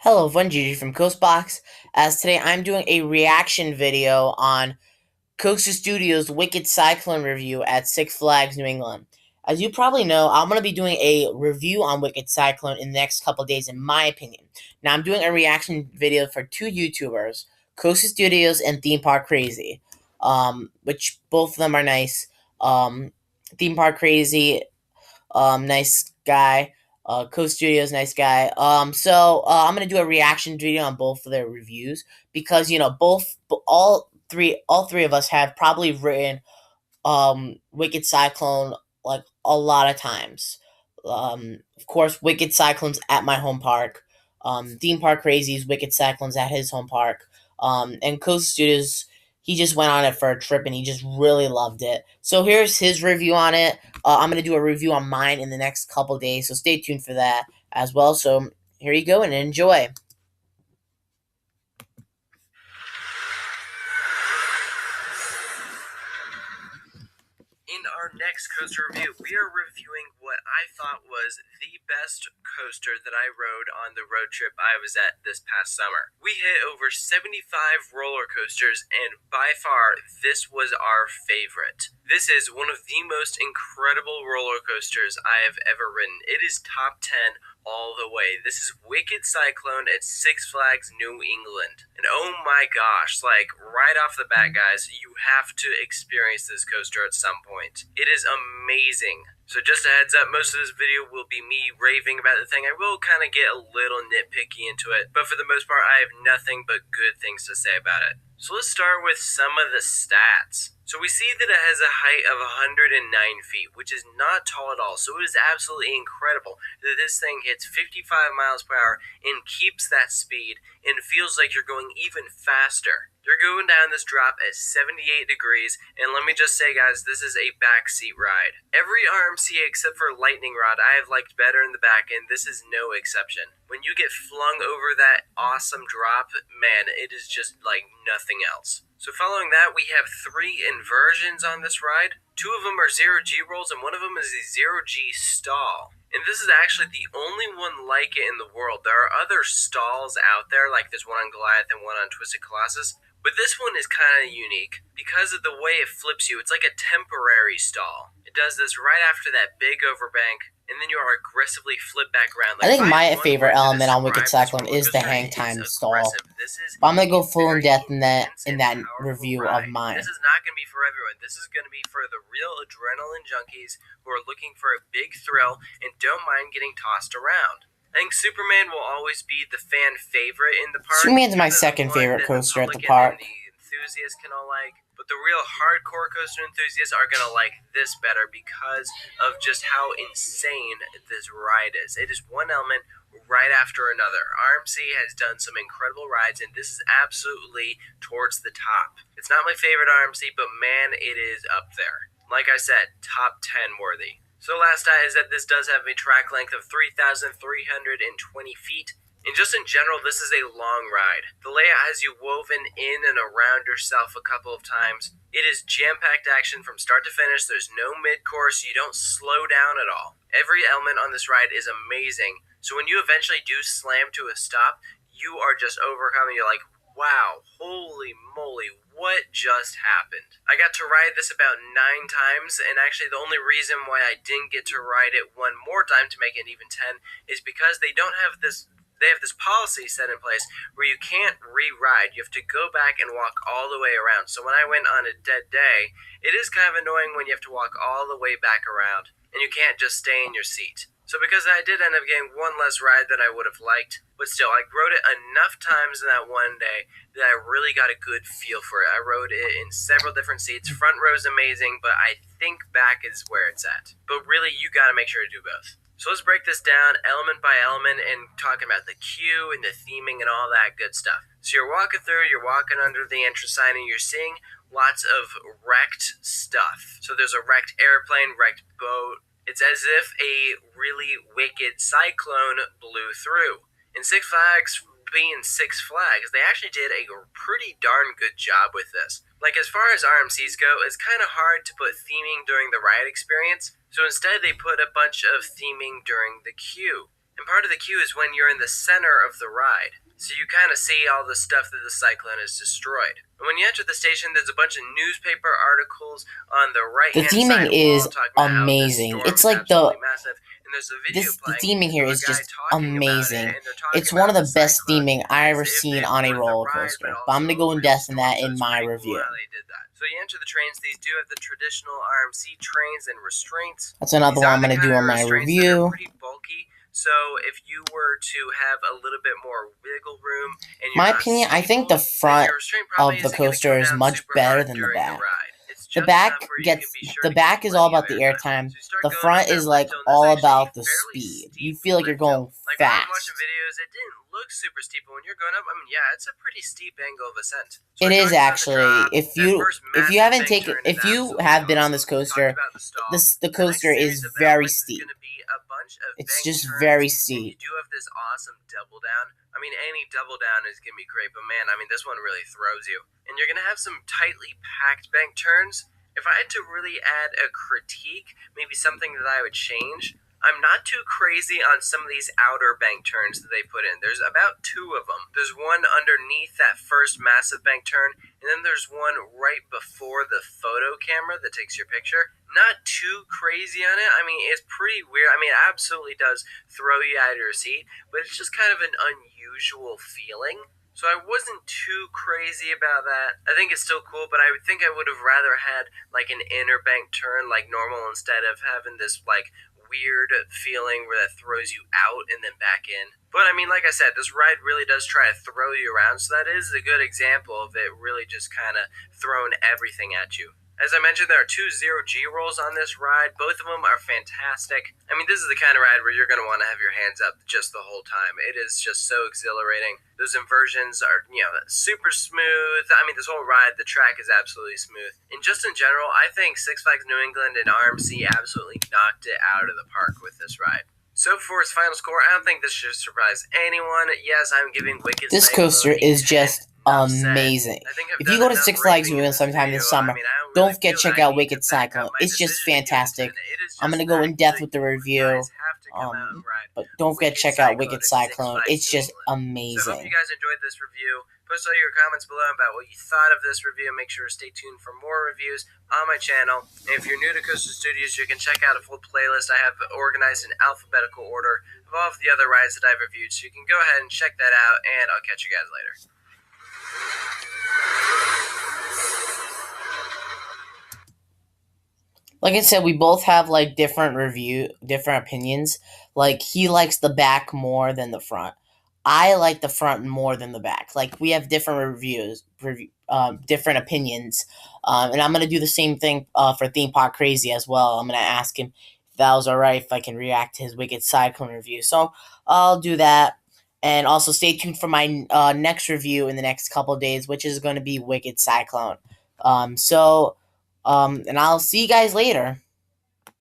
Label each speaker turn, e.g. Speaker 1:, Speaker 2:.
Speaker 1: Hello, Gigi from Coastbox. As today I'm doing a reaction video on Coaster Studios' Wicked Cyclone review at Six Flags New England. As you probably know, I'm going to be doing a review on Wicked Cyclone in the next couple days, in my opinion. Now, I'm doing a reaction video for two YouTubers, Coaster Studios and Theme Park Crazy, which both of them are nice. Theme Park Crazy, nice guy. Co-Studios, nice guy. I'm gonna do a reaction video on both of their reviews because all three of us have probably written Wicked Cyclone like a lot of times. Of course, Wicked Cyclone's at my home park. Theme Park Crazy's Wicked Cyclone's at his home park. And Coast Studios, he just went on it for a trip and he just really loved it. So here's his review on it. I'm gonna do a review on mine in the next couple days, so stay tuned for that as well. So here you go and enjoy.
Speaker 2: In our next coaster review, we are reviewing what I thought was the best coaster that I rode on the road trip I was at this past summer. We hit over 75 roller coasters, and by far, this was our favorite. This is one of the most incredible roller coasters I have ever ridden. It is top 10 all the way. This is Wicked Cyclone at Six Flags New England. And oh my gosh, like right off the bat, guys, you have to experience this coaster at some point. It is amazing. So just a heads up, most of this video will be me raving about the thing. I will kind of get a little nitpicky into it, but for the most part, I have nothing but good things to say about it. So let's start with some of the stats. So we see that it has a height of 109 feet, which is not tall at all. So it is absolutely incredible that this thing hits 55 miles per hour and keeps that speed and feels like you're going even faster. You're going down this drop at 78 degrees, and let me just say, guys, this is a backseat ride. Every RMC except for Lightning Rod I have liked better in the back, and this is no exception. When you get flung over that awesome drop, man, it is just like nothing else. So following that, we have 3 inversions on this ride. 2 of them are 0G rolls, and one of them is a 0G stall. And this is actually the only one like it in the world. There are other stalls out there, like there's one on Goliath and one on Twisted Colossus. But this one is kind of unique because of the way it flips you. It's like a temporary stall. It does this right after that big overbank, and then you are aggressively flipped back around.
Speaker 1: I think my favorite element on Wicked Cyclone is the hang time stall. But I'm gonna go full in depth in that review of mine.
Speaker 2: This is not gonna be for everyone. This is gonna be for the real adrenaline junkies who are looking for a big thrill and don't mind getting tossed around. I think Superman will always be the fan favorite in the park.
Speaker 1: Superman's my second favorite coaster at the park.
Speaker 2: The enthusiasts can all like, but the real hardcore coaster enthusiasts are gonna like this better because of just how insane this ride is. It is one element right after another. RMC has done some incredible rides, and this is absolutely towards the top. It's not my favorite RMC, but man, it is up there. Like I said, top 10 worthy. So last stat is that this does have a track length of 3,320 feet. And just in general, this is a long ride. The layout has you woven in and around yourself a couple of times. It is jam-packed action from start to finish. There's no mid-course. You don't slow down at all. Every element on this ride is amazing. So when you eventually do slam to a stop, you are just overcome. You're like, wow, holy moly, what just happened? I got to ride this about 9 times, and actually the only reason why I didn't get to ride it one more time to make it even 10 is because they have this policy set in place where you can't re-ride. You have to go back and walk all the way around. So when I went on a dead day, it is kind of annoying when you have to walk all the way back around, and you can't just stay in your seat. So because I did end up getting one less ride than I would have liked, but still, I rode it enough times in that one day that I really got a good feel for it. I rode it in several different seats. Front row is amazing, but I think back is where it's at. But really, you gotta make sure to do both. So let's break this down element by element and talking about the queue and the theming and all that good stuff. So you're walking through, you're walking under the entrance sign, and you're seeing lots of wrecked stuff. So there's a wrecked airplane, wrecked boat. It's as if a really wicked cyclone blew through. In Six Flags, being Six Flags, they actually did a pretty darn good job with this. Like, as far as RMCs go, it's kind of hard to put theming during the ride experience, so instead they put a bunch of theming during the queue. And part of the queue is when you're in the center of the ride. So you kind of see all the stuff that the Cyclone has destroyed. And when you enter the station, there's a bunch of newspaper articles on the
Speaker 1: The
Speaker 2: right-hand
Speaker 1: theming
Speaker 2: side wall
Speaker 1: is
Speaker 2: talking about how this
Speaker 1: amazing.
Speaker 2: storm
Speaker 1: It's
Speaker 2: is
Speaker 1: like
Speaker 2: absolutely massive. And there's a video
Speaker 1: the
Speaker 2: playing
Speaker 1: theming here
Speaker 2: of a
Speaker 1: is
Speaker 2: guy
Speaker 1: just
Speaker 2: talking about it,
Speaker 1: amazing.
Speaker 2: and they're talking
Speaker 1: It's one of
Speaker 2: about
Speaker 1: the
Speaker 2: the
Speaker 1: best
Speaker 2: Cyclone
Speaker 1: theming I
Speaker 2: as
Speaker 1: ever
Speaker 2: if
Speaker 1: seen
Speaker 2: it
Speaker 1: on a
Speaker 2: was the
Speaker 1: roller
Speaker 2: ride, but
Speaker 1: coaster. But I'm
Speaker 2: also
Speaker 1: gonna go in
Speaker 2: really
Speaker 1: depth in
Speaker 2: storm.
Speaker 1: that
Speaker 2: So
Speaker 1: in
Speaker 2: it's
Speaker 1: my
Speaker 2: pretty cool
Speaker 1: review.
Speaker 2: how they did that. So you enter the trains. These do have the traditional RMC trains and restraints.
Speaker 1: That's another
Speaker 2: These
Speaker 1: one
Speaker 2: are
Speaker 1: I'm
Speaker 2: the
Speaker 1: gonna
Speaker 2: kind
Speaker 1: do
Speaker 2: of
Speaker 1: on my
Speaker 2: restraints that are
Speaker 1: review.
Speaker 2: pretty bulky. So if you were to have a little bit more wiggle room and you're
Speaker 1: My
Speaker 2: not
Speaker 1: opinion, I think
Speaker 2: stable,
Speaker 1: the
Speaker 2: then
Speaker 1: front
Speaker 2: your restraint probably
Speaker 1: of the
Speaker 2: isn't going to come
Speaker 1: coaster is
Speaker 2: down
Speaker 1: much
Speaker 2: super
Speaker 1: better
Speaker 2: hard
Speaker 1: than the
Speaker 2: during the
Speaker 1: back.
Speaker 2: ride. It's just enough where you can be sure
Speaker 1: The
Speaker 2: to get
Speaker 1: back is all
Speaker 2: plenty of
Speaker 1: about the
Speaker 2: airtime.
Speaker 1: airtime.
Speaker 2: So you start
Speaker 1: The
Speaker 2: going up
Speaker 1: front
Speaker 2: that
Speaker 1: is
Speaker 2: lift
Speaker 1: like
Speaker 2: hill, and there's
Speaker 1: all
Speaker 2: actually a
Speaker 1: about the
Speaker 2: fairly
Speaker 1: speed. You
Speaker 2: steep
Speaker 1: feel like you're
Speaker 2: lift hill.
Speaker 1: going
Speaker 2: Like when I was watching
Speaker 1: fast.
Speaker 2: videos, it didn't look super steep, but when you're going up, I mean, yeah, it's a pretty steep angle of ascent. So
Speaker 1: It
Speaker 2: I
Speaker 1: is
Speaker 2: talked about the
Speaker 1: actually.
Speaker 2: drop. That first
Speaker 1: If you
Speaker 2: massive
Speaker 1: haven't
Speaker 2: bank
Speaker 1: taken
Speaker 2: turn is
Speaker 1: if you
Speaker 2: absolutely
Speaker 1: have been on this
Speaker 2: awesome. We talked
Speaker 1: coaster,
Speaker 2: about the stall.
Speaker 1: the
Speaker 2: The next
Speaker 1: coaster
Speaker 2: series
Speaker 1: is
Speaker 2: of
Speaker 1: very
Speaker 2: elements is
Speaker 1: steep.
Speaker 2: going to be a bunch of
Speaker 1: It's
Speaker 2: bank
Speaker 1: just
Speaker 2: turns,
Speaker 1: very
Speaker 2: and you
Speaker 1: steep.
Speaker 2: do have this awesome double down. I mean, any double down is going to be great, but man, I mean, this one really throws you. And you're going to have some tightly packed bank turns. If I had to really add a critique, maybe something that I would change, I'm not too crazy on some of these outer bank turns that they put in. There's about two of them. There's one underneath that first massive bank turn, and then there's one right before the photo camera that takes your picture. Not too crazy on it. I mean, it's pretty weird. I mean, it absolutely does throw you out of your seat, but it's just kind of an unusual feeling. So I wasn't too crazy about that. I think it's still cool, but I would think I would have rather had like an inner bank turn like normal instead of having this like weird feeling where that throws you out and then back in. But I mean, like I said, this ride really does try to throw you around, so that is a good example of it really just kind of throwing everything at you. As I mentioned, there are two zero-G rolls on this ride. Both of them are fantastic. I mean, this is the kind of ride where you're going to want to have your hands up just the whole time. It is just so exhilarating. Those inversions are, super smooth. I mean, this whole ride, the track is absolutely smooth. And just in general, I think Six Flags New England and RMC absolutely knocked it out of the park with this ride. So for its final score, I don't think this should surprise anyone. Yes, I'm giving Wicked
Speaker 1: This
Speaker 2: Cyclone
Speaker 1: coaster
Speaker 2: a
Speaker 1: is
Speaker 2: 10.
Speaker 1: just amazing. If you go to Six Flags New England sometime this summer, don't forget to check out Wicked Cyclone. It's just fantastic. I'm gonna go in depth with the review. But don't forget to check out Wicked Cyclone. It's just
Speaker 2: So I hope
Speaker 1: amazing.
Speaker 2: you guys enjoyed this review. Post all your comments below about what you thought of this review. Make sure to stay tuned for more reviews on my channel. And if you're new to Coaster Studios, you can check out a full playlist I have organized in alphabetical order of all of the other rides that I've reviewed. So you can go ahead and check that out, and I'll catch you guys later.
Speaker 1: Like I said, we both have like different opinions. Like he likes the back more than the front. I like the front more than the back. Like we have different different opinions. And I'm gonna do the same thing for Theme Park Crazy as well. I'm gonna ask him if that was alright if I can react to his Wicked Cyclone review. So I'll do that. And also stay tuned for my next review in the next couple of days, which is going to be Wicked Cyclone. And I'll see you guys later.